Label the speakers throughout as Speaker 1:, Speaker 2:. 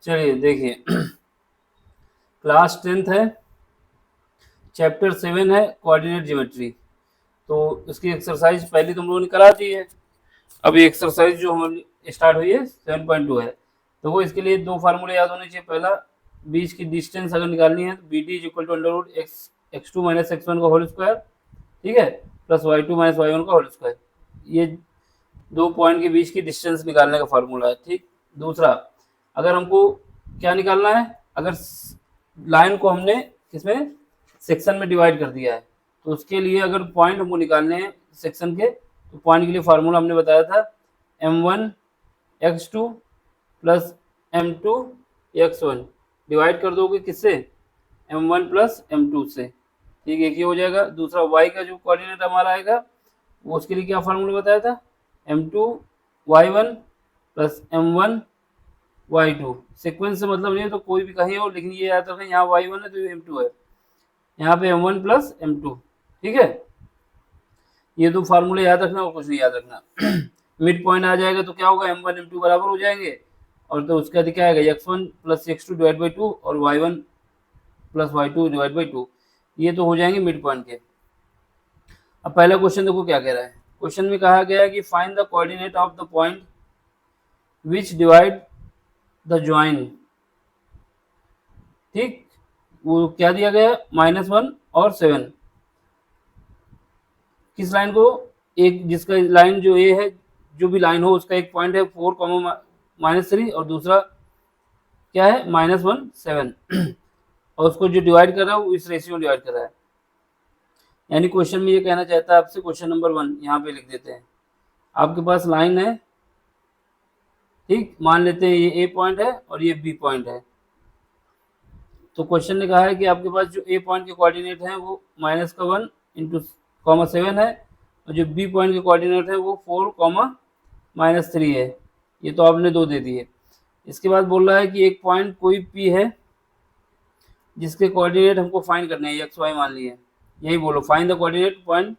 Speaker 1: चलिए देखिए, class 10th है, चैप्टर 7 है कोऑर्डिनेट ज्योमेट्री। तो इसकी एक्सरसाइज पहले तुम लोगों ने करा दी है। अब ये एक्सरसाइज जो हमारी स्टार्ट हुई है 7.2 है, तो वो इसके लिए दो फार्मूले याद होने चाहिए। पहला, बीच की डिस्टेंस अगर निकालनी है तो B D is equal to under root X two minus X one का होल स्क्वायर, ठीक है, plus Y two minus Y one का होल स्क्वायर। ये दो पॉइंट के बीच की डिस्टेंस निकालने का फार्मूला है, ठीक। दूसरा, अगर हमको क्या निकालना है, अगर लाइन को हमने किसमें सेक्शन में डिवाइड कर दिया है, तो उसके लिए अगर पॉइंट हमको निकालने हैं सेक्शन के, तो पॉइंट के लिए फार्मूला हमने बताया था m1 x2 plus m2 x1। Divide कर दोगे किससे, m1 प्लस m2 से, ठीक है, ये हो जाएगा। दूसरा, y का जो कोऑर्डिनेट हमारा आएगा वो उसके लिए क्या फार्मूला बताया था, m2 y1 plus m1 y2। Sequence से मतलब नहीं है तो कोई भी कहीं हो, लेकिन ये याद रखें यहाँ y1 है तो ये m2 है, यहाँ पे m1 प्लस m2, ठीक है। ये दो फार्मूले याद रखना और कुछ नहीं याद रखना। मिड पॉइंट आ जाएगा तो क्या होगा, m1 m2 बराबर हो जाएंगे, और तो उसका क्या आएगा x1 plus x2 divide by 2 और y1 plus y2 divide by 2। ये तो हो जाएंगे मिड पॉइंट के। अब पहला क्वेश्चन देखो क्या कह रहा है। क्वेश्चन में कहा गया है कि find the coordinate of the point which divide the join, ठीक। वो क्या दिया गया है, -1 और 7। किस लाइन को, एक जिसका लाइन जो ए है, जो भी लाइन हो उसका एक पॉइंट है 4, -3 और दूसरा क्या है -1 7, और उसको जो डिवाइड कर रहा है वो इस रेशियो में डिवाइड कर रहा है। यानी क्वेश्चन में ये कहना चाहता है आपसे, क्वेश्चन नंबर 1 यहाँ पे लिख देते हैं। आपके पास लाइन है, ठीक, मान लेते हैं ये ए पॉइंट है और ये बी पॉइंट है। तो क्वेश्चन ने कहा है कि आपके पास जो ए पॉइंट के कोऑर्डिनेट हैं वो -1 इंटू -7 है, और जो बी पॉइंट के कोऑर्डिनेट है वो 4, -3 है। ये तो आपने दो दे दिए। इसके बाद बोल रहा है कि एक पॉइंट कोई पी है जिसके कोऑर्डिनेट हमको फाइंड करने हैं, एक्स वाई मान लिए, यही बोलो, फाइंड द कोऑर्डिनेट पॉइंट।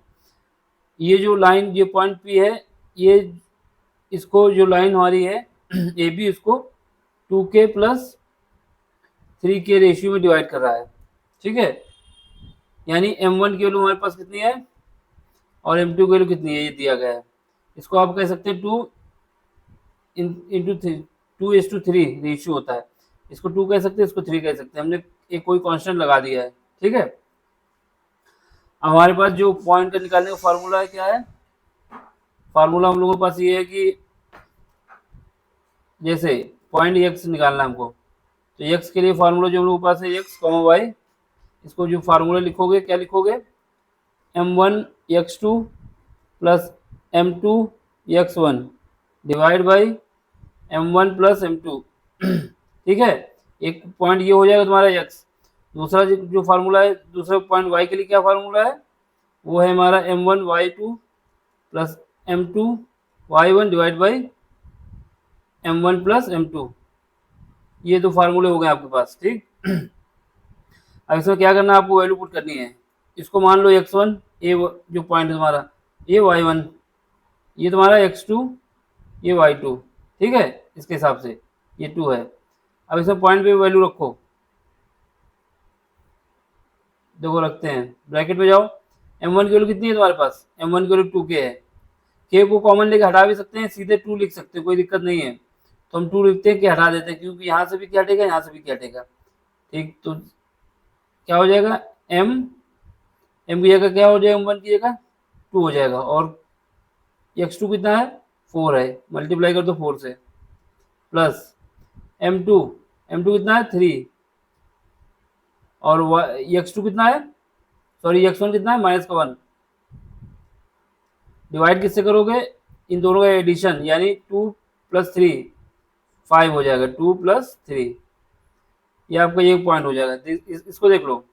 Speaker 1: ये जो लाइन, ये पॉइंट पी है, ये इसको जो लाइन हमारी है ए बी, उसको 2k प्लस 3k रेशियो में डिवाइड कर रहा है, ठीक है। यानी m1 की वैल्यू हमारे पास कितनी है और m2 की वैल्यू कितनी है, ये दिया गया है। इसको आप कह सकते हैं 2 इंटू 2:3 रेशियो होता है। इसको 2 कह सकते हैं, इसको 3 कह सकते हैं। हमने एक कोई कांस्टेंट लगा दिया है, ठीक है। हमारे पास जो पॉइंट का निकालने का फार्मूला है, क्या है फार्मूला हम लोगों के पास ये है कि जैसे पॉइंट x निकालना है हमको, तो x के लिए फार्मूला जो हम लोगों के पास है x, y, इसको जो फार्मूला लिखोगे क्या लिखोगे, m1 x2 plus m2 x1 divide by m1 plus m2, ठीक है। एक पॉइंट ये हो जाएगा तुम्हारा x। दूसरा जो फार्मूला है, दूसरा पॉइंट y के लिए क्या फार्मूला है, वो है हमारा m1 y2 plus m2 y1 divide by m1 plus m2। ये दो फार्मूले हो गए आपके पास, ठीक। अब इसमें क्या करना है, आपको वैल्यू पुट करनी है। इसको मान लो x1, ये जो पॉइंट है तुम्हारा, ये y1, ये तुम्हारा x2, ये y2, ठीक है। इसके हिसाब से ये 2 है। अब इसमें पॉइंट पे वैल्यू रखो, देखो रखते हैं, ब्रैकेट में जाओ। m1 की वैल्यू कितनी है तुम्हारे पास, m1 की वैल्यू 2k है। k को कॉमन लेके हटा भी सकते हैं, सीधे 2 लिख सकते हैं, कोई दिक्कत नहीं है। तो हम 2 लिखते हैं कि हटा देते हैं, क्योंकि यहाँ से भी क्या हटेगा, यहाँ से भी क्या हटेगा, ठीक। तो क्या हो जाएगा, m की जगह क्या हो जाएगा, m1 की जगह 2 हो जाएगा, और x2 कितना है, 4 है, मल्टीप्लाई कर दो 4 से, प्लस m2 कितना है, 3, और x2 कितना है, सॉरी x1 कितना है, -1। डिवाइड किससे करोगे, इन दोनों का एडिशन, यानी 2 प्लस 3 5 हो जाएगा, 2 प्लस 3, ये आपका ये पॉइंट हो जाएगा। इसको देख लो,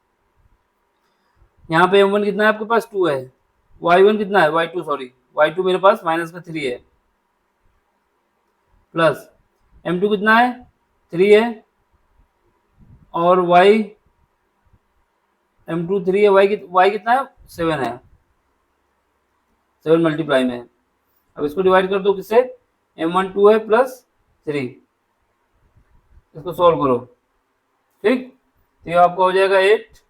Speaker 1: यहाँ पे m1 कितना है आपके पास, 2 है, y1 कितना है, y2 सॉरी y2 मेरे पास -3 है, प्लस m2 कितना है, 3 है, और m2 3 है, y कितना है, 7 है, 7 मल्टीप्लाई में है। अब इसको डिवाइड कर दो किससे, m1 2 है प्लस 3, इसको सॉल्व करो, ठीक। तो ये आपका हो जाएगा 8,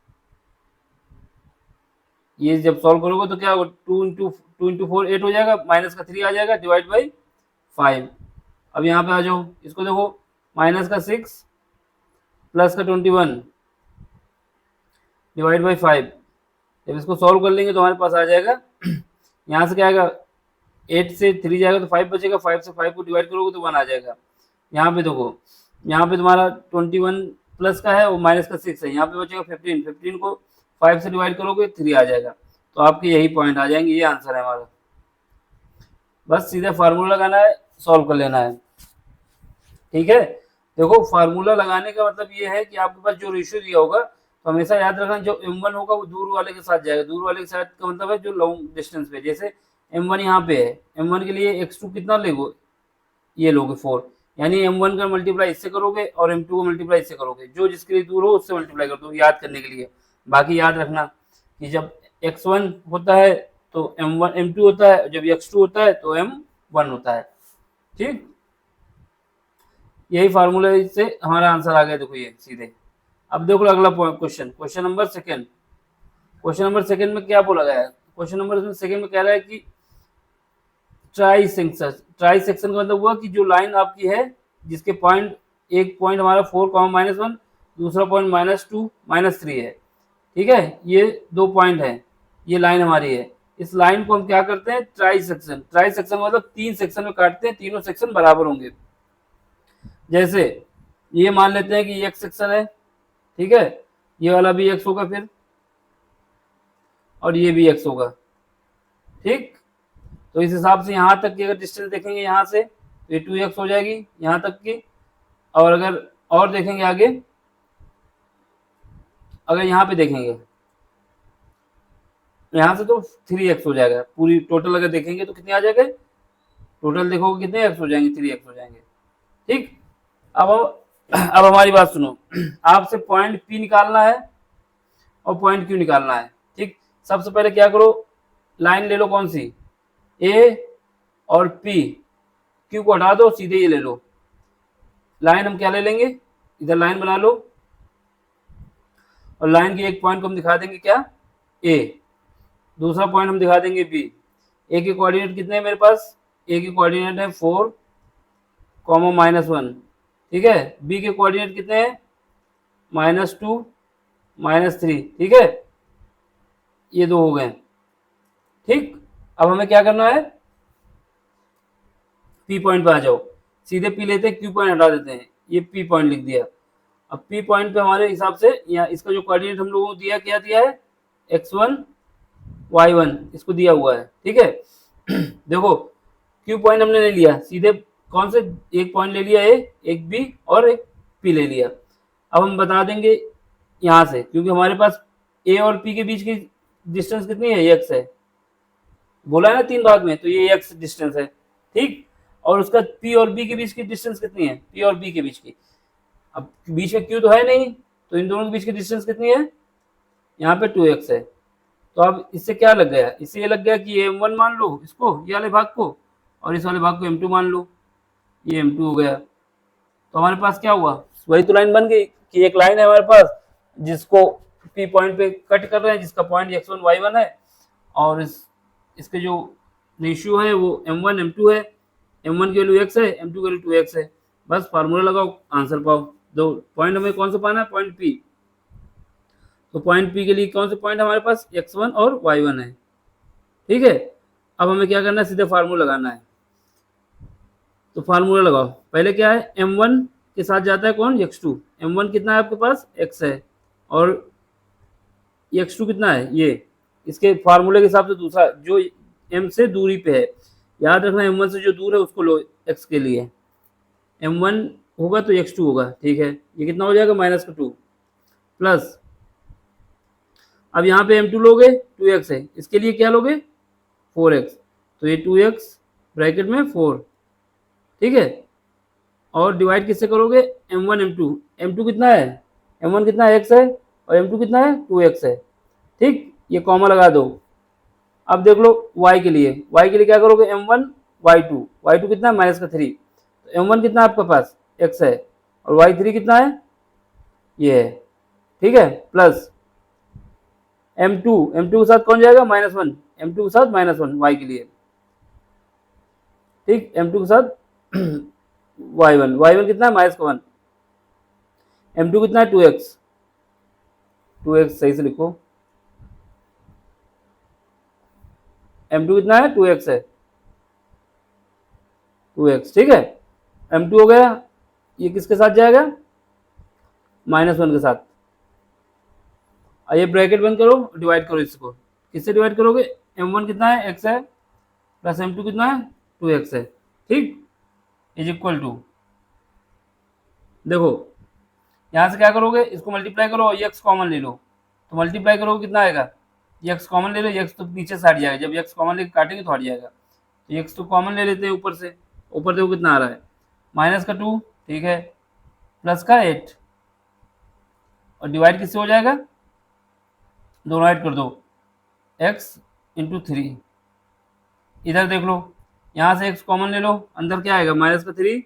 Speaker 1: ये जब सॉल्व करोगे तो क्या होगा, 2 इंटू 4 8 हो जाएगा, माइनस का 3 आ जाएगा, डिवाइड बाई 5। अब यहाँ पे आ जाओ, इसको देखो, माइनस का 6 प्लस का 21 डिवाइड बाई 5। जब इसको सॉल्व कर लेंगे तो हमारे पास आ जाएगा यहाँ से क्या आएगा, 8 से 3 जाएगा तो 5 बचेगा, 5 से 5 को डिवाइड करोगे तो 1 आ जाएगा। यहाँ पे देखो, यहाँ पे तुम्हारा 21 प्लस का है और माइनस का 6 है, यहाँ पे बचेगा 15, 15 को 5 से डिवाइड करोगे 3 आ जाएगा। तो आपके यही पॉइंट आ जाएंगे, ये आंसर है हमारा। बस सीधे फार्मूला लगाना है, सॉल्व कर लेना है, ठीक है। देखो फार्मूला लगाने का मतलब ये है कि आपके पास जो रेशियो दिया होगा तो हमेशा याद रखना, जो m1 होगा वो दूर वाले के साथ जाएगा, दूर वाले के साथ का मतलब है जो लॉन्ग डिस्टेंस पे। जैसे m1 यहाँ पे है, m1 के लिए x2 कितना लोगे, ये लोगे 4, यानी m1 का मल्टीप्लाई इससे करोगे और m2 को मल्टीप्लाई इससे करोगे, जो जिसके लिए दूर हो उससे मल्टीप्लाई कर दो, याद करने के लिए। बाकी याद रखना कि जब x1 होता है तो m1 m2 होता है, जब x2 होता है तो m1 होता है, ठीक। यही फार्मूला से हमारा आंसर आ गया, देखो ये सीधे। अब देखो अगला question, question number second. Question number second में क्या बोला गया है, क्वेश्चन नंबर सेकंड में कह रहा है कि ट्राई सेक्शन। ट्राई सेक्शन का मतलब हुआ कि जो लाइन आपकी है जिसके पॉइंट, एक पॉइंट हमारा 4, -1, दूसरा पॉइंट -2, -3 है, ठीक है। ये 2 पॉइंट है, ये लाइन हमारी है। इस लाइन को हम क्या करते हैं, ट्राई सेक्शन। ट्राई सेक्शन मतलब 3 सेक्शन में काटते हैं, तीनों सेक्शन बराबर होंगे। जैसे ये मान लेते हैं कि ये एक सेक्शन है, ठीक है, ये वाला भी x होगा फिर, और ये भी x होगा, ठीक। तो इस हिसाब से यहाँ तक की अगर डिस्टेंस देखेंगे यहाँ से तो ये 2x हो जाएगी यहाँ तक की, और अगर और देखेंगे आगे, अगर यहाँ पे देखेंगे यहाँ से तो 3x हो जाएगा। पूरी टोटल अगर देखेंगे तो कितने आ जाएगा, टोटल देखोगे कितने x हो जाएंगे, 3x हो जाएंगे, ठीक। अब हमारी बात सुनो, आपसे पॉइंट P निकालना है और पॉइंट Q निकालना है, ठीक। सबसे पहले क्या करो, लाइन ले लो, कौन सी, A और P, Q को हटा दो, सीधे ये ले लो। लाइन हम क्या ले लेंगे, इधर लाइन बना लो, और लाइन के एक पॉइंट को हम दिखा देंगे क्या, A, दूसरा पॉइंट हम दिखा देंगे B। A के कोऑर्डिनेट कितने हैं मेरे पास, A के कोऑर्डिनेट है 4, -1, ठीक है। B के कोऑर्डिनेट कितने हैं, -2, -3, ठीक है। ये 2 हो गए, ठीक। अब हमें क्या करना है, P पॉइंट पे आ जाओ, सीधे P लेते हैं, Q पॉइंट हटा देते हैं, ये P पॉइंट लिख दिया। अब P पॉइंट पे हमारे हिसाब से यहाँ इसका जो कोऑर्डिनेट हम लोगों को दिया, क्या दिया है, x1 y1 इसको दिया हुआ है, ठीक है। देखो Q पॉइंट हमने ले लिया, सीधे कौन से, एक पॉइंट ले लिया A, एक B और एक P ले लिया। अब हम बता देंगे यहाँ से, क्योंकि हमारे पास A और P के बीच की डिस्टेंस कितनी है, x है, बोला है ना 3 भाग में, तो ये x डिस्टेंस है, ठीक। और उसका P और B के बीच की डिस्टेंस कितनी है, P और B के बीच की, अब बीच में Q तो है नहीं, तो इन दोनों के बीच की डिस्टेंस कितनी है, यहाँ पे 2x है। तो अब इससे क्या लग गया, इससे ये लग गया कि ये m1 मान लो इसको, ये वाले भाग को, और इस वाले भाग को m2 मान लो, ये m2 हो गया। तो हमारे पास क्या हुआ, वही तो लाइन बन गई कि एक लाइन है हमारे पास जिसको P पॉइंट पे कट कर रहे हैं, जिसका पॉइंट x1 y1 है, और इसके जो रेशियो है वो m1 m2 है, m1 की वैल्यू x है, m2 की वैल्यू 2x है। बस फार्मूला लगाओ, आंसर पाओ। दो पॉइंट हमें कौन सा पाना है, पॉइंट P। तो पॉइंट P के लिए कौन से पॉइंट हमारे पास, x1 और y1 है, ठीक है। अब हमें क्या करना है, सीधे फार्मूला लगाना है। तो फार्मूला लगाओ, पहले क्या है, m1 के साथ जाता है कौन, x2, m1 कितना है आपके पास, x है, और x2 कितना है, ये, इसके फार्मूले के हिसाब से दूसरा जो m से दूरी पे है, याद रखना m1 से जो दूर है उसको लो x के लिए, m1 होगा तो x2 होगा, ठीक है। ये कितना हो जाएगा, -2 प्लस, अब यहाँ पे m2 लोगे 2x है, इसके लिए क्या लोगे, 4x, तो ये 2x ब्रैकेट में 4, ठीक है। और डिवाइड किससे करोगे, m1 m2 कितना है, m1 कितना है, x है, और m2 कितना है, 2x है, ठीक। ये कॉमा लगा दो। अब देख लो y के लिए, क्या करोगे, m1 y2 कितना है, -3, तो m1 कितना है आपके पास, x है, और y3 कितना है, ये है, ठीक है, प्लस m2 के साथ कौन जाएगा, -1, m2 के साथ -1 y के लिए, ठीक, m2 के साथ y1 कितना है, -1, m2 कितना है, 2x सही से लिखो, m2 कितना है, 2x है, 2x, ठीक है, m2 हो गया, ये किसके साथ जाएगा, -1 के साथ, ये ब्रैकेट बंद करो, डिवाइड करो इसको, किससे डिवाइड करोगे, m1 कितना है, x है, प्लस m2 कितना है, 2x है, ठीक, इज इक्वल टू, देखो यहाँ से क्या करोगे, इसको मल्टीप्लाई करो और x कॉमन ले लो, तो मल्टीप्लाई करोगे कितना आएगा, x कॉमन ले लो, x तो नीचे से हट जाएगा, जब x कॉमन लेके काटेंगे तो हट जाएगा, तो x तो कॉमन ले लेते हैं ऊपर से, ऊपर देखो कितना आ रहा है, -2, ठीक है, प्लस का 8, और डिवाइड किससे हो जाएगा, दोनों ऐड कर दो, x इंटू 3, इधर देख लो, यहाँ से x कॉमन ले लो, अंदर क्या आएगा, -3,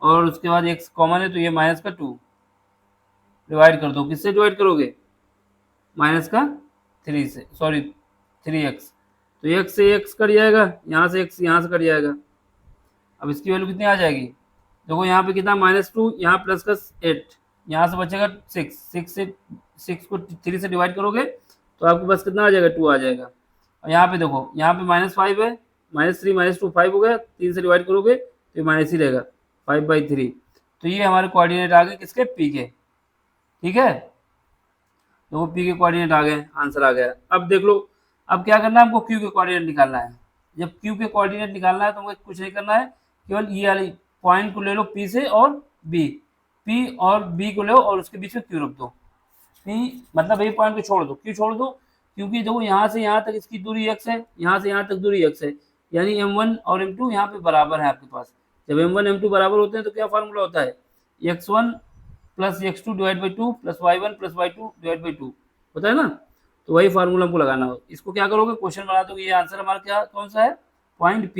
Speaker 1: और उसके बाद x कॉमन है तो ये -2, डिवाइड कर दो, किससे डिवाइड करोगे, -3 से, सॉरी 3x, तो x से x कट जाएगा, यहाँ से x यहाँ से कट जाएगा, अब इसकी वैल्यू कितनी आ जाएगी, देखो यहाँ पे कितना, -2, यहाँ प्लस का 8, यहाँ से बचेगा 6 को 3 से डिवाइड करोगे तो आपके पास कितना आ जाएगा, 2 आ जाएगा, और यहाँ पे देखो, यहाँ पे -5 है, -3 -2 5 हो गया, 3 से डिवाइड करोगे तो ये माइनस ही रहेगा, 5/3, तो ये हमारे कोऑर्डिनेट आ गए किसके, p के, ठीक है, देखो p के कोऑर्डिनेट आ गए, आंसर आ गया। अब देख लो, अब क्या करना है, हमको q के कोऑर्डिनेट निकालना है, जब q के कोऑर्डिनेट निकालना है तो हमको कुछ नहीं करना है, केवल ये वाली पॉइंट को ले लो p से और p और b को लो और उसके बीच में q रख दो, p मतलब ये पॉइंट को छोड़ दो, q छोड़ दो, क्योंकि देखो यहाँ से यहाँ तक इसकी दूरी x है, यहाँ से यहाँ तक दूरी x है, यानी m1 और m2 यहाँ पे बराबर है आपके पास, जब m1 m2 बराबर होते हैं तो क्या फार्मूला होता है, x1 plus x2 divide by 2 plus y1 plus y2 divide by 2 होता है ना, तो वही फार्मूला हमको लगाना हो, इसको क्या करोगे, क्वेश्चन बना दोगे, ये आंसर हमारा क्या कौन सा है, पॉइंट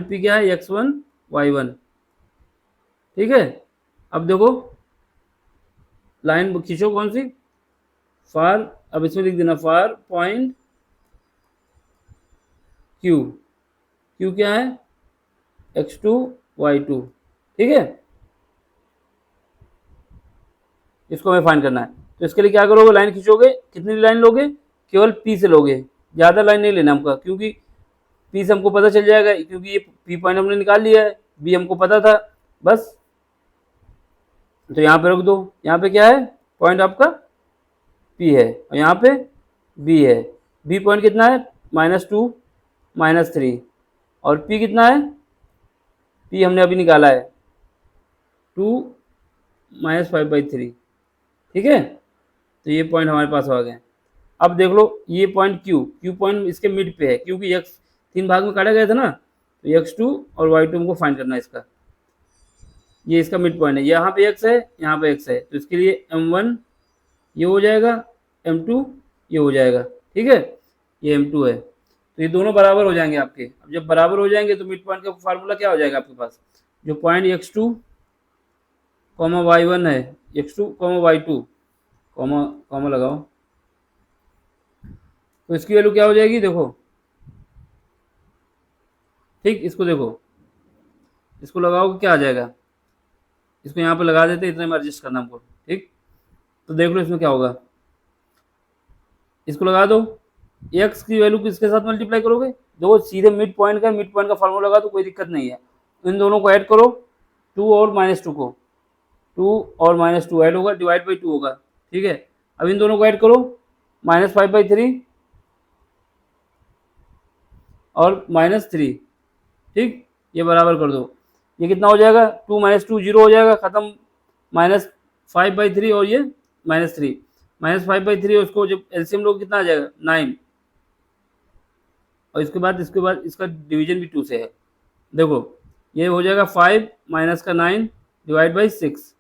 Speaker 1: p क्या है, x1 y1, ठीक है। अब देखो लाइन खींचो कौन सी, फार, अब इसमें लिख देना फार पॉइंट q क्या है, x2 y2, ठीक है, इसको हमें फाइंड करना है, तो इसके लिए क्या करोगे, लाइन खींचोगे, कितनी लाइन लोगे, केवल p से लोगे, ज़्यादा लाइन नहीं लेना हमको, क्योंकि p से हमको पता चल जाएगा, क्योंकि ये p पॉइंट हमने निकाल लिया है, b हमको पता था बस, तो यहाँ पे रख दो, यहाँ पे क्या है, पॉइंट आपका p है, और यहाँ पे b है, b पॉइंट कितना है, -2 -3, और p कितना है, p हमने अभी निकाला है 2 -5/3, ठीक है, तो ये पॉइंट हमारे पास आ गए। अब देख लो ये पॉइंट Q पॉइंट इसके मिड पे है, क्योंकि x 3 भाग में काटा गया था ना, तो x2 और y2 हमको फाइंड करना है इसका, ये इसका मिड पॉइंट है, यहाँ पे x है, यहाँ पे x है, तो इसके लिए m1 ये हो जाएगा, m2 ये हो जाएगा, ठीक है, ये m2 है, तो ये दोनों बराबर हो जाएंगे आपके। अब जब बराबर हो जाएंगे तो मिड पॉइंट का फार्मूला क्या हो जाएगा आपके पास, जो पॉइंट x2 y1 है, x2 y2 कॉमा लगाओ, तो इसकी वैल्यू क्या हो जाएगी, देखो ठीक, इसको देखो, इसको लगाओ क्या आ जाएगा, इसको यहाँ पे लगा देते, इतने में एडजस्ट करना हमको, ठीक, तो देख लो इसमें क्या होगा, इसको लगा दो, x की वैल्यू किसके साथ मल्टीप्लाई करोगे, देखो सीधे मिड पॉइंट का फार्मूला लगा तो कोई दिक्कत नहीं है, इन दोनों को ऐड करो, 2 और -2 को, 2 और -2 ऐड होगा, डिवाइड बाई 2 होगा, ठीक है, अब इन दोनों को ऐड करो, -5/3 और -3, ठीक, ये बराबर कर दो, ये कितना हो जाएगा, 2 -2 0 हो जाएगा, खत्म, -5/3 और ये -3, -5/3, उसको जब एलसीएम लोग कितना आ जाएगा, 9, और इसके बाद इसका डिवीजन भी 2 से है, देखो ये हो जाएगा 5 माइनस का 9 डिवाइड बाई 6,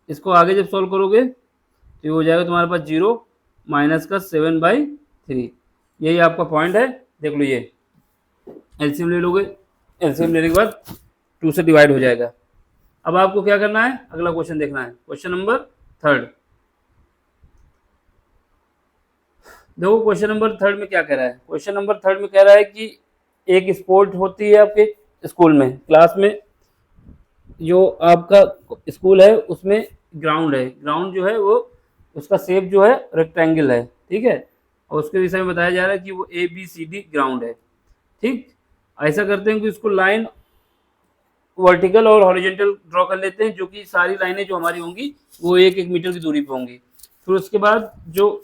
Speaker 1: इसको आगे जब सॉल्व करोगे तो ये हो जाएगा तुम्हारे पास 0 माइनस का 7/3, यही आपका पॉइंट है, देख लो, ये एलसीएम ले लोगे, एलसीएम लेने के बाद 2 से डिवाइड हो जाएगा, अब आपको क्या करना है, अगला क्वेश्चन देखना है, क्वेश्चन नंबर 3। देखो क्वेश्चन नंबर 3 में क्या कह रहा है, क्वेश्चन नंबर 3 में कह रहा है कि एक स्पोर्ट होती है आपके स्कूल में, क्लास में, जो आपका स्कूल है उसमें ग्राउंड है, ग्राउंड जो है वो उसका शेप जो है रेक्टेंगल है, ठीक है, और उसके विषय में बताया जा रहा है कि वो ABCD ग्राउंड है, ठीक। ऐसा करते हैं कि उसको लाइन वर्टिकल और हॉरिजॉन्टल ड्रॉ कर लेते हैं, जो कि सारी लाइनें जो हमारी होंगी वो 1-1 मीटर की दूरी पर होंगी। फिर उसके बाद जो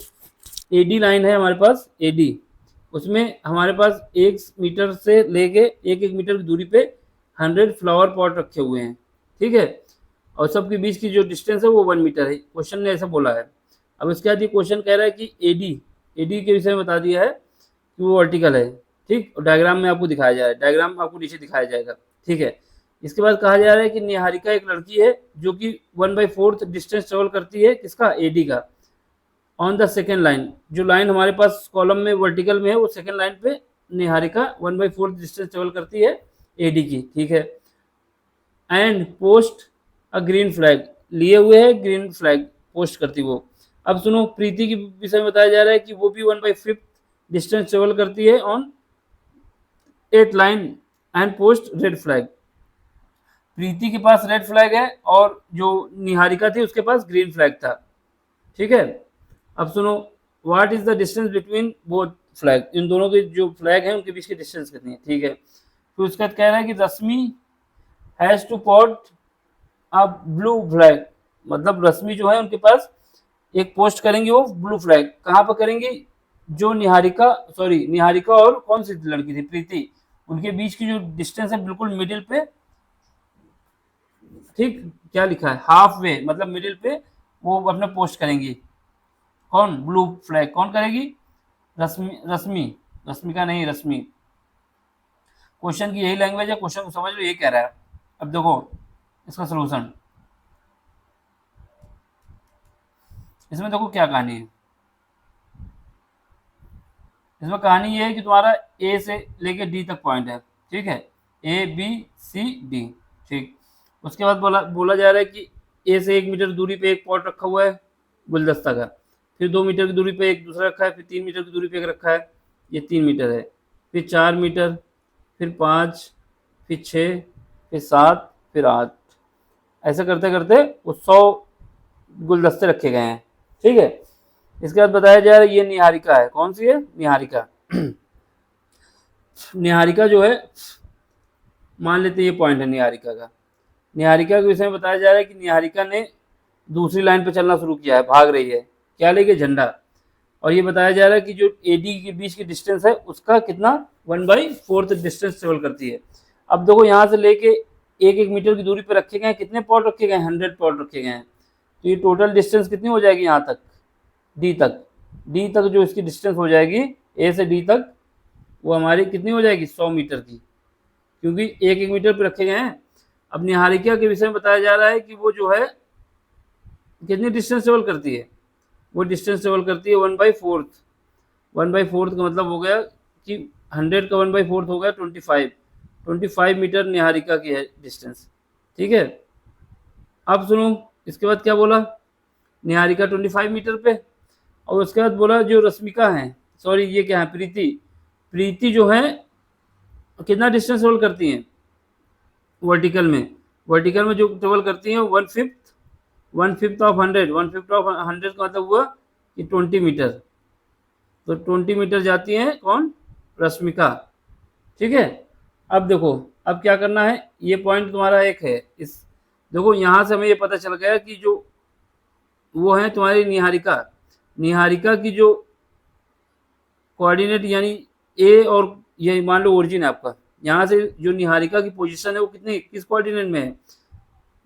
Speaker 1: AD लाइन है हमारे पास, AD, उसमें हमारे पास 1 मीटर से लेके 1-1 मीटर की दूरी पे 100 फ्लावर पॉट रखे हुए हैं, ठीक है, और सबके बीच की जो डिस्टेंस है वो 1 मीटर है, क्वेश्चन ने ऐसा बोला है। अब इसके बाद ये क्वेश्चन कह रहा है कि AD के विषय में बता दिया है कि वो वर्टिकल है, ठीक, और डायग्राम में आपको दिखाया जा रहा है, डायग्राम आपको नीचे दिखाया जाएगा, ठीक है। इसके बाद कहा जा रहा है कि निहारिका एक लड़की है जो कि 1/4 डिस्टेंस ट्रेवल करती है, किसका, AD का, ऑन द सेकेंड लाइन, जो लाइन हमारे पास कॉलम में वर्टिकल में है वो सेकेंड लाइन पे निहारिका 1/4 डिस्टेंस ट्रेवल करती है AD की, ठीक है, and post a green flag, लिए हुए है ग्रीन फ्लैग पोस्ट करती वो। अब सुनो, प्रीति के विषय में बताया जा रहा है कि वो भी 1/5 डिस्टेंस ट्रेवल करती है on 8 line and post red flag. Preeti के पास रेड फ्लैग है और जो निहारिका थी उसके पास ग्रीन फ्लैग था, ठीक है। अब सुनो, what is the distance between both flag, इन दोनों के जो फ्लैग हैं उनके बीच की डिस्टेंस कितनी है, ठीक है। फिर उसके बाद कह रहा है कि Rashmi has to post a blue flag, मतलब रश्मि जो है उनके पास एक पोस्ट करेंगे वो ब्लू फ्लैग, कहाँ पर करेंगी, जो निहारिका और कौन सी लड़की थी, प्रीति, उनके बीच की जो डिस्टेंस है बिल्कुल मिडिल पे, ठीक, क्या लिखा है, हाफ वे, मतलब मिडिल पे वो अपने पोस्ट करेंगी, कौन, ब्लू फ्लैग कौन करेगी, रश्मिका नहीं, रश्मि। क्वेश्चन की यही लैंग्वेज है, क्वेश्चन को समझ लो, ये कह रहा है। अब देखो इसका सोल्यूशन, इसमें देखो क्या कहानी है, इसमें कहानी ये है कि तुम्हारा A से लेके D तक पॉइंट है, ठीक है, ABCD, ठीक। उसके बाद बोला जा रहा है कि A से 1 मीटर दूरी पे एक पॉट रखा हुआ है गुलदस्ता का, फिर 2 मीटर की दूरी पे एक दूसरा रखा है, फिर 3 मीटर की दूरी पे एक रखा है, ये 3 मीटर है, फिर 4 मीटर, फिर 5, फिर 6, फिर 7, फिर 8, ऐसा करते करते वो 100 गुलदस्ते रखे गए हैं, ठीक है। इसके बाद बताया जा रहा है ये निहारिका है, कौन सी है, निहारिका। निहारिका जो है, मान लेते हैं ये पॉइंट है निहारिका का, निहारिका के विषय में बताया जा रहा है कि निहारिका ने दूसरी लाइन पे चलना शुरू किया है, भाग रही है, क्या लेके, झंडा, और ये बताया जा रहा है कि जो AD के बीच की डिस्टेंस है उसका कितना, 1/4 डिस्टेंस ट्रेवल करती है। अब देखो यहाँ से लेके 1-1 मीटर की दूरी पे रखे गए, कितने पॉट रखे गए, 100 पॉट रखे गए हैं, तो ये टोटल डिस्टेंस कितनी हो जाएगी यहाँ तक, डी तक जो इसकी डिस्टेंस हो जाएगी A से D तक, वो हमारी कितनी हो जाएगी, 100 मीटर की, क्योंकि 1-1 मीटर पे रखे गए हैं। अब निहारिका के विषय में बताया जा रहा है कि वो जो है कितनी डिस्टेंस ट्रेवल करती है, वो डिस्टेंस ट्रेवल करती है 1/4, 1/4 का मतलब हो गया कि 100 का 1/4 हो गया 25 मीटर निहारिका की है डिस्टेंस, ठीक है। अब सुनो इसके बाद क्या बोला, निहारिका 25 मीटर पे, और उसके बाद बोला जो रश्मिका है, सॉरी ये क्या है, प्रीति जो है कितना डिस्टेंस ट्रेवल करती हैं वर्टिकल में जो ट्रेवल करती हैं 1/5 ऑफ 100, 1/5 ऑफ 100 का मतलब हुआ कि 20 मीटर, तो 20 मीटर जाती हैं कौन, रश्मिका, ठीक है। अब देखो अब क्या करना है, ये पॉइंट तुम्हारा एक है, इस देखो यहाँ से हमें ये पता चल गया कि जो वो है तुम्हारी निहारिका की जो कोऑर्डिनेट यानी A और ये मान लो ओरिजिन है आपका, यहाँ से जो निहारिका की पोजीशन है वो किस कोऑर्डिनेट में है,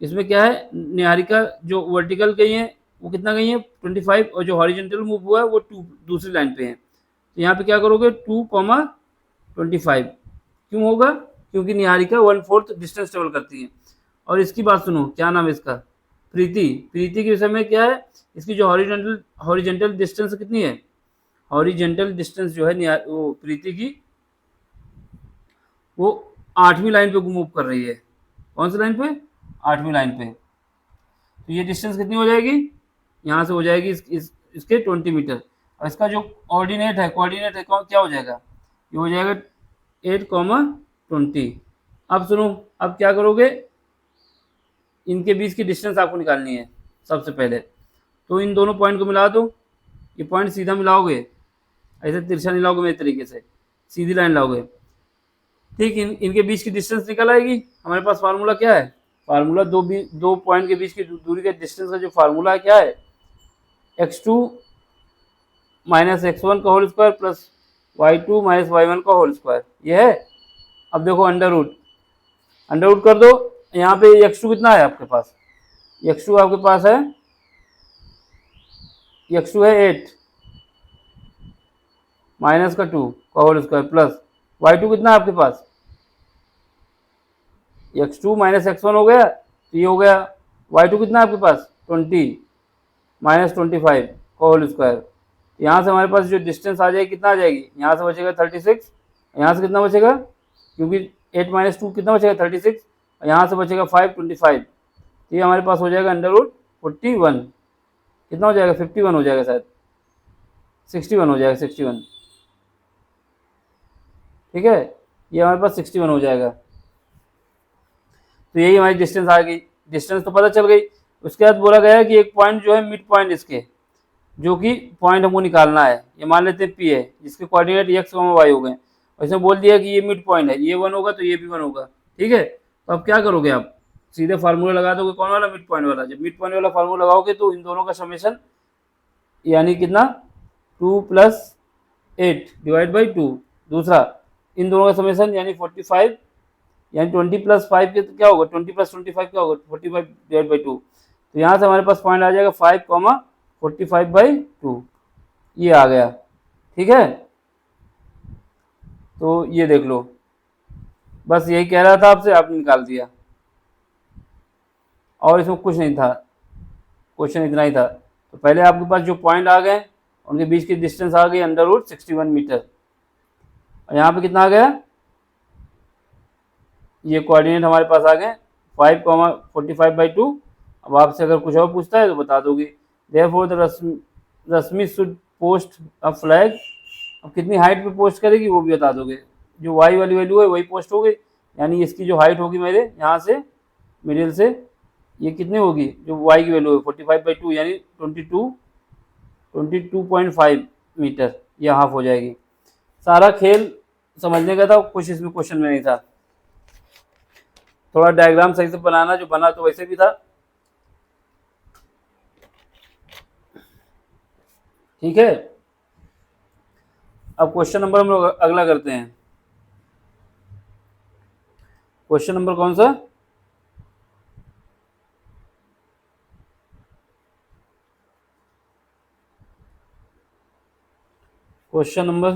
Speaker 1: इसमें क्या है, निहारिका जो वर्टिकल गई है वो कितना गई है 25, और जो हॉरिजॉन्टल मूव हुआ है वो 2 दूसरी लाइन पे है, तो यहाँ पे क्या करोगे 2,25, क्यों होगा, क्योंकि निहारिका 1/4 डिस्टेंस ट्रेवल करती है। और इसकी बात सुनो, क्या नाम है इसका, प्रीति के विषय में क्या है, इसकी जो हॉरिजॉन्टल डिस्टेंस कितनी है, हॉरिजॉन्टल डिस्टेंस जो है वो प्रीति की वो 8वीं लाइन पे मूव कर रही है, कौन सी लाइन पे, 8वीं लाइन पे। तो ये डिस्टेंस कितनी हो जाएगी, यहाँ से हो जाएगी इसके 20 मीटर। और इसका जो कोऑर्डिनेट है क्या हो जाएगा, ये हो जाएगा 8,20। अब सुनो, अब क्या करोगे, इनके बीच की डिस्टेंस आपको निकालनी है सबसे पहले। तो इन दोनों पॉइंट को मिला दो, ये पॉइंट सीधा मिलाओगे, ऐसे तिरछा नहीं लाओगे मेरे तरीके से, सीधी लाइन लाओगे, ठीक। इनके बीच की डिस्टेंस निकल आएगी। हमारे पास फार्मूला क्या है, फार्मूला दो पॉइंट के बीच की दूरी के डिस्टेंस का जो फार्मूला है क्या है, x2 माइनस x1 का whole square plus y2 minus y1 का होल स्क्वायर, ये है। अब देखो अंडर रूट कर दो, यहाँ पे x2 कितना है आपके पास, x2 आपके पास है, x2 है 8 माइनस का 2 का होल स्क्वायर प्लस y2 कितना है आपके पास, x2 माइनस x1 हो गया, तो ये हो गया। y2 कितना है आपके पास 20 माइनस 25 का होल स्क्वायर। यहाँ से हमारे पास जो डिस्टेंस आ जाएगी कितना आ जाएगी, यहाँ से बचेगा 36, यहाँ से कितना बचेगा, क्योंकि 8 माइनस 2 कितना बचेगा 36, यहाँ से बचेगा 5 25। तो ये हमारे पास हो जाएगा अंडर रूट 41, कितना हो जाएगा 51 हो जाएगा शायद, 61 हो जाएगा 61, ठीक है, ये हमारे पास 61 हो जाएगा। तो यही हमारी डिस्टेंस आ गई, डिस्टेंस तो पता चल गई। उसके बाद बोला गया है कि एक पॉइंट जो है मिड पॉइंट इसके, जो कि पॉइंट हमको निकालना है, ये मान लेते हैं P है, जिसके कोऑर्डिनेट x, y हो गए, और इसमें बोल दिया कि ये मिड पॉइंट है, ये 1 होगा तो ये भी 1 होगा, ठीक है। तो अब क्या करोगे, आप सीधे फार्मूला लगा दोगे, कौन वाला, मिड पॉइंट वाला। जब मिड पॉइंट वाला फार्मूला लगाओगे तो इन दोनों का समेशन यानी कितना 2 + 8 डिवाइड बाई 2, दूसरा इन दोनों का समेशन यानी 45, यानी 20 + 5 क्या होगा, 20 + 25 क्या होगा 45 डिवाइड बाई 2। तो यहाँ से हमारे पास पॉइंट आ जाएगा 5,45/2, ये आ गया, ठीक है। तो ये देख लो, बस यही कह रहा था आपसे, आपने निकाल दिया, और इसमें कुछ नहीं था, क्वेश्चन इतना ही था। तो पहले आपके पास जो पॉइंट आ गए उनके बीच की डिस्टेंस आ गई अंडर रूट 61 मीटर, और यहाँ पे कितना आ गया, ये कोऑर्डिनेट हमारे पास आ गए 5,45/2। अब आपसे अगर कुछ और पूछता है तो बता दोगे। Therefore the Rashmi should post a flag, अब कितनी हाइट पे पोस्ट करेगी वो भी बता दोगे। जो वाई वाली वैल्यू है वही पोस्ट होगी, यानी इसकी जो हाइट होगी मेरे यहाँ से मिडिल से, ये कितनी होगी, जो वाई की वैल्यू है 45/2 यानी 22.5 मीटर, ये हाफ हो जाएगी। सारा खेल समझने का था, कुछ इसमें क्वेश्चन में नहीं था। थोड़ा डायग्राम सही से बनाना, जो बना तो वैसे भी था, ठीक है। अब क्वेश्चन नंबर हम लोग अगला करते हैं। क्वेश्चन नंबर कौन सा, क्वेश्चन नंबर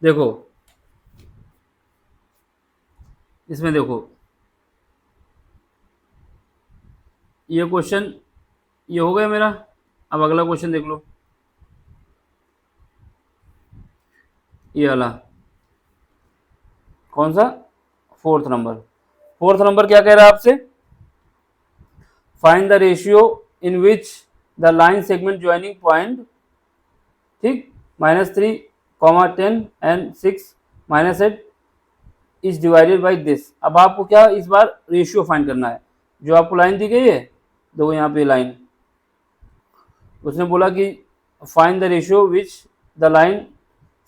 Speaker 1: देखो, इसमें देखो ये क्वेश्चन ये हो गया मेरा। अब अगला क्वेश्चन देख लो, ये वाला कौन सा, फोर्थ नंबर क्या कह रहा है आपसे, find the ratio in which the line segment joining point, ठीक, -3, 10 and 6 -8 is divided by this. अब आपको क्या इस बार रेशियो फाइंड करना है। जो आपको लाइन दी गई है, देखो यहाँ पे लाइन, उसने बोला कि find the ratio which the line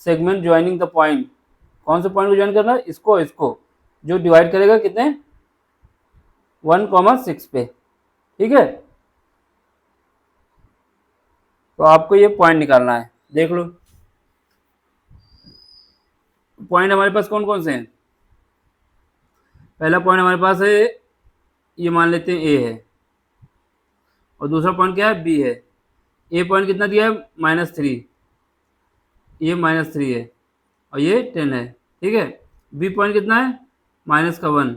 Speaker 1: segment joining the point, कौन से पॉइंट को ज्वाइन करना है, इसको जो डिवाइड करेगा कितने 1,6 पे, ठीक है। तो आपको ये पॉइंट निकालना है, देख लो पॉइंट हमारे पास कौन कौन से हैं। पहला पॉइंट हमारे पास है, ये मान लेते हैं ए है, और दूसरा पॉइंट क्या है, बी है। ए पॉइंट कितना दिया है -3, ये -3 है, और ये 10 है, ठीक है। बी पॉइंट कितना है माइनस का 1,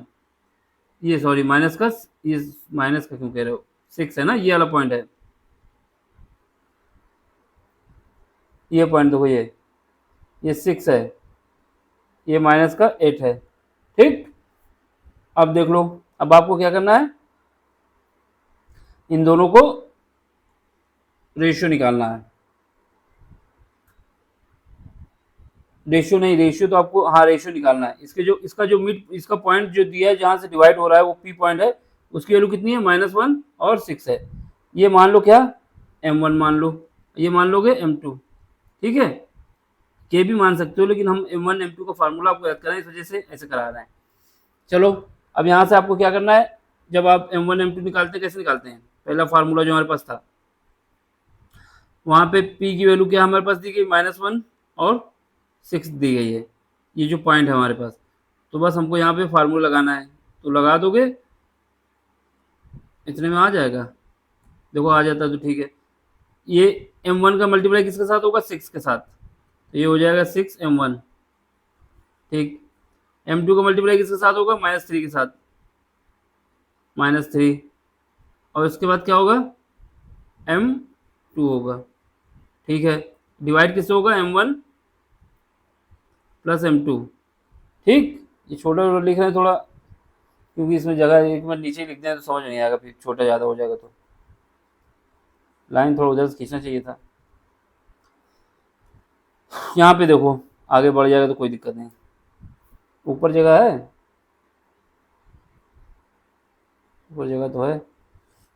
Speaker 1: ये सॉरी माइनस का, ये माइनस का क्यों कह रहे हो, 6 है ना, ये वाला पॉइंट है, ये पॉइंट देखो, ये 6 है, ये माइनस का 8 है। ठीक, अब देख लो, अब आपको क्या करना है, इन दोनों को रेशियो निकालना है। रेशियो नहीं, रेशियो तो आपको, हाँ रेशियो निकालना है। इसके जो, इसका जो मिड, इसका पॉइंट जो दिया है जहां से डिवाइड हो रहा है वो पी पॉइंट है, उसकी वैल्यू कितनी है, -1 और 6 है। ये मान लो क्या, m1 मान लो, ये मान लोगे m2, ठीक है, के भी मान सकते हो, लेकिन हम m1 m2 का फार्मूला आपको याद कराएं, इस वजह से ऐसे करा रहे हैं। चलो, अब यहाँ से आपको क्या करना है, जब आप m1 m2 निकालते हैं, कैसे निकालते हैं, पहला फार्मूला जो हमारे पास था, वहां पे p की वैल्यू क्या हमारे पास दी गई, -1 और 6 दी गई है, ये जो पॉइंट है हमारे पास। तो बस हमको यहाँ पे फार्मूला लगाना है, तो लगा दोगे, इतने में आ जाएगा, देखो आ जाता है तो ठीक है। ये m1 का मल्टीप्लाई किसके साथ होगा, 6 के साथ, तो ये हो जाएगा 6m1, ठीक। m2 का मल्टीप्लाई किसके साथ होगा, -3 के साथ, -3, और इसके बाद क्या होगा, m2 होगा, ठीक है। डिवाइड किससे होगा, m1 प्लस m2, ठीक। ये छोटा लिख रहे हैं थोड़ा, क्योंकि इसमें जगह, एक बार नीचे लिख दें तो समझ नहीं आएगा, फिर छोटा ज़्यादा हो जाएगा, तो लाइन थोड़ा उधर से खींचना चाहिए था। यहाँ पे देखो, आगे बढ़ जाएगा तो कोई दिक्कत नहीं, ऊपर जगह है, ऊपर जगह तो है।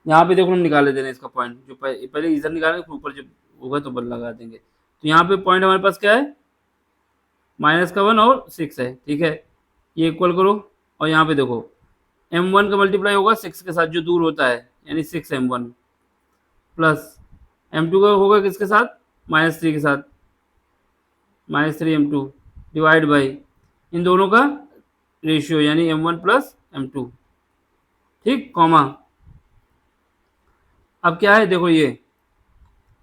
Speaker 1: यहाँ पे देखो हम निकाले दे रहे हैं इसका पॉइंट, जो पहले इधर निकालेंगे, फिर ऊपर जब होगा तो बल लगा देंगे। तो यहाँ पे पॉइंट हमारे पास क्या है, -1 और 6 है, ठीक है, ये इक्वल करो, और यहाँ पे देखो m1 का मल्टीप्लाई होगा 6 के साथ जो दूर होता है, यानी 6m1, प्लस m2 का होगा किसके साथ, -3 के साथ, -3m2, डिवाइड बाई इन दोनों का रेशियो, यानी m1 प्लस m2, ठीक, कॉमा। अब क्या है, देखो ये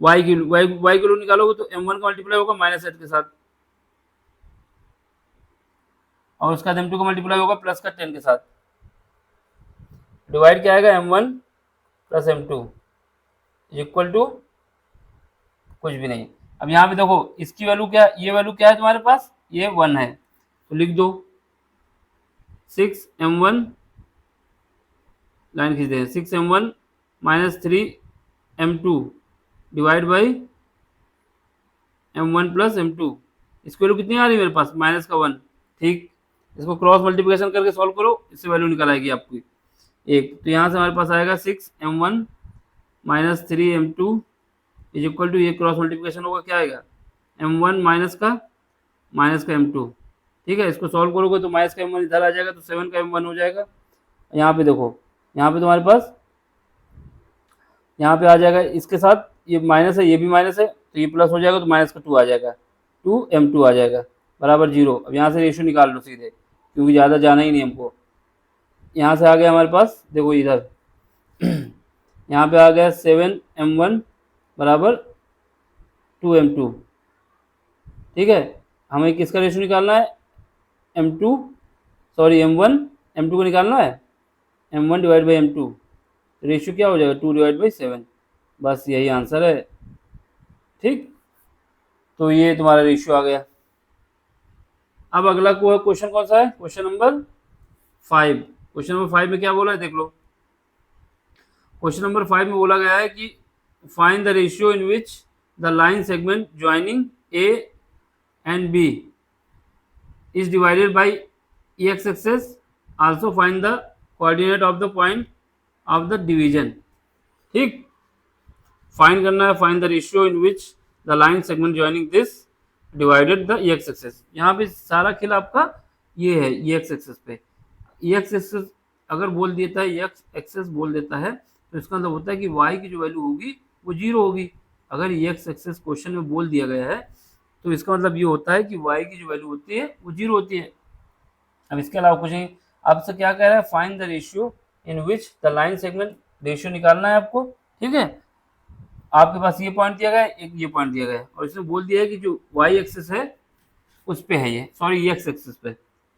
Speaker 1: y की वैल्यू निकालोगे तो m1 का मल्टीप्लाई होगा -8 के साथ, और उसका m2 का मल्टीप्लाई होगा प्लस का 10 के साथ, डिवाइड क्या आएगा, m1 plus m2 equal to कुछ भी नहीं। अब यहाँ पे देखो इसकी वैल्यू क्या, ये वैल्यू क्या है तुम्हारे पास, ये 1 है, तो लिख दो 6m1, लाइन खींच दें, 6m1 -3m2 divide by m1 plus m2, इसकी वैल्यू कितनी आ रही है मेरे पास, -1, ठीक। इसको क्रॉस मल्टीप्लिकेशन करके सॉल्व करो, इससे वैल्यू निकल आएगी आपकी एक, तो यहाँ से हमारे पास आएगा 6m1 -3m2 is equal to, ये क्रॉस मल्टीप्लिकेशन होगा, क्या आएगा, m1 माइनस का m2, ठीक है। इसको सॉल्व करोगे तो माइनस का m1 इधर आ जाएगा, तो 7 का m1 हो जाएगा। यहाँ पे देखो, यहाँ पे तुम्हारे पास, यहाँ पे आ जाएगा इसके साथ, ये माइनस है, ये भी माइनस है, तो ये प्लस हो जाएगा, तो माइनस का 2 आ जाएगा, 2m2 आ जाएगा, बराबर 0। अब यहाँ से रेशियो निकाल लो सीधे, क्योंकि ज़्यादा जाना ही नहीं हमको। यहाँ से आ गया हमारे पास, देखो इधर यहाँ पे आ गया 7m1 बराबर 2m2, ठीक है। हमें किसका रेशियो निकालना है, m2 सॉरी m1 m2 को निकालना है, m1 divide by m2, ratio क्या हो जाएगा, 2 डिवाइड बाई 7, बस यही आंसर है, ठीक। तो ये तुम्हारा रेशियो आ गया। अब अगला क्वेश्चन कौन सा है, क्वेश्चन नंबर 5। क्वेश्चन नंबर 5 में क्या बोला है, देख लो। क्वेश्चन नंबर 5 में बोला गया है कि find the ratio in which the line segment joining A and B is divided by x axis, also find the coordinate of the point of the division, ठीक। फाइंड करना है, find the ratio in which the line segment joining this divided the x axis. यहाँ पे सारा खेल आपका ये है, x एक्सिस पे, x एक्सिस अगर बोल देता है, x एक्सिस बोल देता है, तो इसका मतलब होता है कि y की जो वैल्यू होगी वो 0 होगी। अगर x एक्सिस क्वेश्चन में बोल दिया गया है, तो इसका मतलब ये होता है कि y की जो वैल्यू होती है वो 0 होती है। अब इसके अलावा कुछ नहीं, आपसे क्या कह रहा है, find the ratio in which the line segment, ratio निकालना है आपको, ठीक है। आपके पास ये पॉइंट दिया गया है, एक ये पॉइंट दिया गया है, और इसने बोल दिया है कि जो y एक्सिस है उस पे है ये, सॉरी x एक्सिस पे,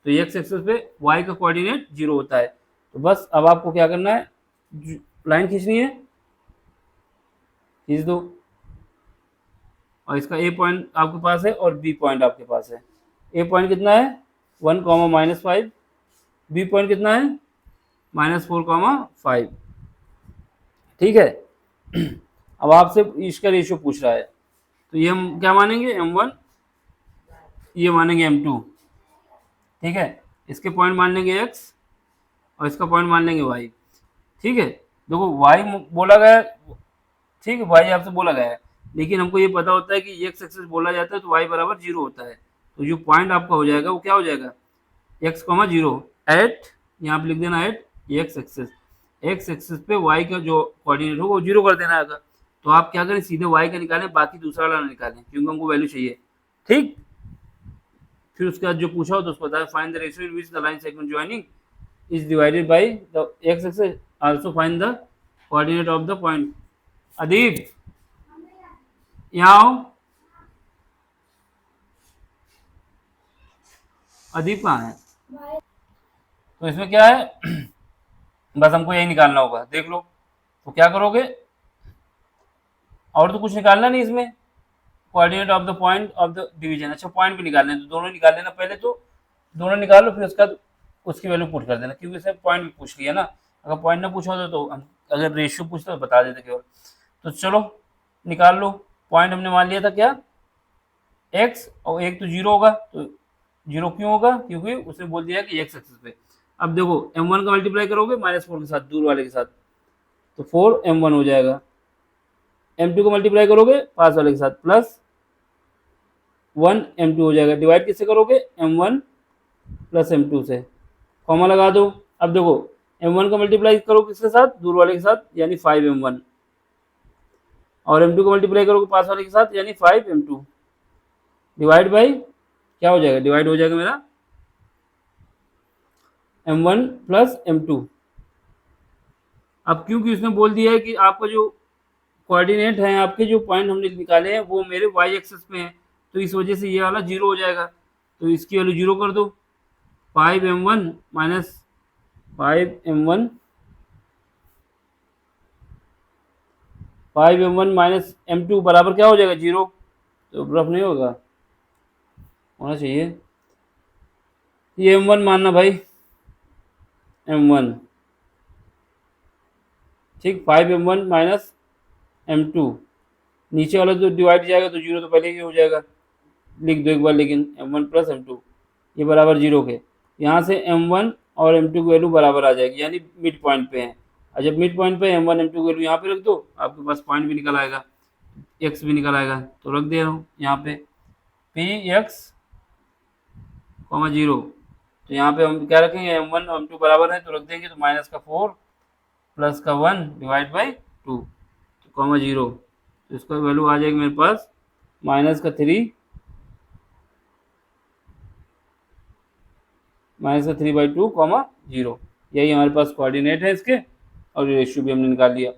Speaker 1: तो एक्स एक्सिस पे वाई का कोऑर्डिनेट 0 होता है। तो बस अब आपको क्या करना है, लाइन खींचनी है, खींच दो, और इसका ए पॉइंट आपके पास है और बी पॉइंट आपके पास है। ए पॉइंट कितना है 1, -5, बी पॉइंट कितना है -4, 5। ठीक है। अब आपसे इसका रेशियो पूछ रहा है, तो ये हम क्या मानेंगे m1, ये मानेंगे m2। ठीक है, इसके पॉइंट मान लेंगे x और इसका पॉइंट मान लेंगे y। ठीक है, देखो y बोला गया, ठीक है, y आपसे बोला गया है, लेकिन हमको ये पता होता है कि x एक्सिस बोला जाता है तो y बराबर 0 होता है। तो जो पॉइंट आपका हो जाएगा वो क्या हो जाएगा, x, 0 एट, यहाँ पे लिख देना at x axis. x axis पे y का जो कोऑर्डिनेट होगा वो 0 कर देना आएगा। तो आप क्या करें, सीधे y का निकालें, बाकी दूसरा वाला निकालें, क्योंकि हमको वैल्यू चाहिए। ठीक, फिर उसके बाद जो पूछा हो तो उसको बताया, find the ratio in which the line segment joining is divided by the x axis, also find the coordinate of the point. Adeep यहाँ आओ, अदीप कहाँ है? तो इसमें क्या है, बस हमको यही निकालना होगा, देख लो। तो क्या करोगे, और तो कुछ निकालना नहीं इसमें, coordinate of the point of the division. अच्छा, पॉइंट भी निकालने हैं तो दोनों निकाल लेना पहले, तो दोनों निकाल लो, फिर उसका उसकी वैल्यू पुट कर देना, क्योंकि इसने पॉइंट भी पूछ लिया ना। अगर पॉइंट ना पूछा होता तो हम अगर रेशियो पूछते तो बता देते केवल। तो चलो निकाल लो, पॉइंट हमने मान लिया था क्या, x, और एक तो 0 होगा, तो 0 क्यों होगा, क्योंकि उसने बोल दिया कि x एक्सिस पे। अब देखो m1 का मल्टीप्लाई करोगे -4 के साथ, दूर वाले के साथ, तो 4m1 हो जाएगा। m2 को मल्टीप्लाई करोगे पास वाले के साथ, प्लस 1m2 हो जाएगा। डिवाइड किससे करोगे, m1 प्लस m2 से, कॉमा लगा दो। अब देखो m1 का मल्टीप्लाई करो किसके साथ, दूर वाले के साथ, यानी 5m1, और m2 को मल्टीप्लाई करोगे पास वाले के साथ, यानी 5m2, डिवाइड बाई क्या हो जाएगा, डिवाइड हो जाएगा मेरा m1 प्लस m2। अब क्योंकि उसने बोल दिया है कि आपका जो कोऑर्डिनेट है, आपके जो पॉइंट हमने निकाले हैं वो मेरे y एक्सिस पे हैं, तो इस वजह से ये वाला 0 हो जाएगा। तो इसकी वैल्यू 0 कर दो, 5m1 minus 5m1 5m1 minus m2 बराबर क्या हो जाएगा, 0। तो रफ नहीं होगा, होना चाहिए। ये m1 मानना भाई, m1, ठीक, 5m1 माइनस m2, नीचे वाला जो डिवाइड जाएगा तो 0 तो पहले ही हो जाएगा, लिख दो एक बार, लेकिन m1 प्लस m2 ये बराबर 0 के। यहाँ से m1 और m2 की वैल्यू बराबर आ जाएगी, यानी मिड पॉइंट पे है। और जब मिड पॉइंट पे m1 m2 की वैल्यू यहाँ पे रख दो, आपके पास पॉइंट भी निकल आएगा, x भी निकल आएगा। तो रख दे रहा हूँ यहाँ पे px, 0। तो यहाँ पे हम क्या रखेंगे, m1 और m2 बराबर है तो रख देंगे, तो माइनस का 4 प्लस का 1 डिवाइड बाई 2, तो कॉमा 0। तो इसका वैल्यू आ जाएगी मेरे पास माइनस का 3 3/2, 0। यही हमारे पास कोऑर्डिनेट है इसके, और रेशियो भी हमने निकाल लिया।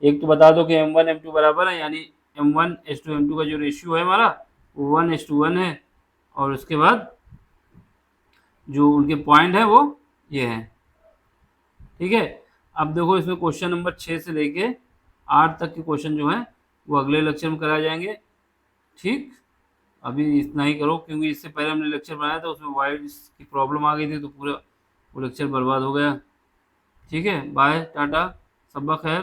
Speaker 1: एक तो बता दो कि m1 m2 बराबर है, यानी m1:m2 का जो रेशियो है हमारा वो 1:1 है, और उसके बाद जो उनके पॉइंट है वो ये है। ठीक है, अब देखो इसमें क्वेश्चन नंबर 6 से लेके 8 तक के क्वेश्चन जो हैं वो अगले लेक्चर में कराए जाएंगे। ठीक, अभी इतना ही करो, क्योंकि इससे पहले हमने लेक्चर बनाया था उसमें वाइड्स की प्रॉब्लम आ गई थी, तो पूरा वो लेक्चर बर्बाद हो गया। ठीक है, बाय, टाटा, सबक खैर।